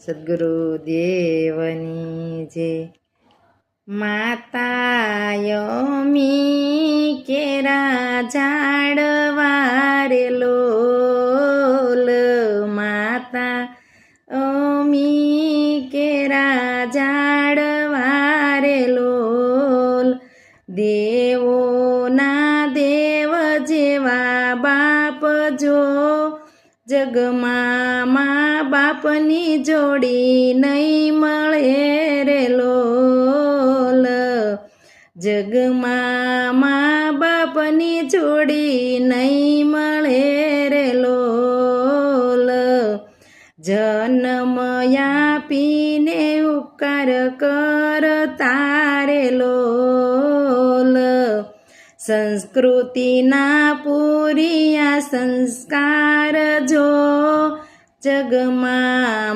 સદ્ગુરુદેવની જય। માતા યમી કેરા ઝાડવા રે લોલ, માતા અમી કેરા ઝાડવા રે લોલ, દેવોના દેવ જેવા બાપ જો, જગમાં મા બાપની જોડી નહીં મળે રે લોલ, જગમાં મા બાપની જોડી નહીં મળે રે લોલ, જન્મ આપીને ઉપકાર કરતા રે લોલ, સંસ્કૃતિના પૂરિયા સંસ્કાર જો, જગમાં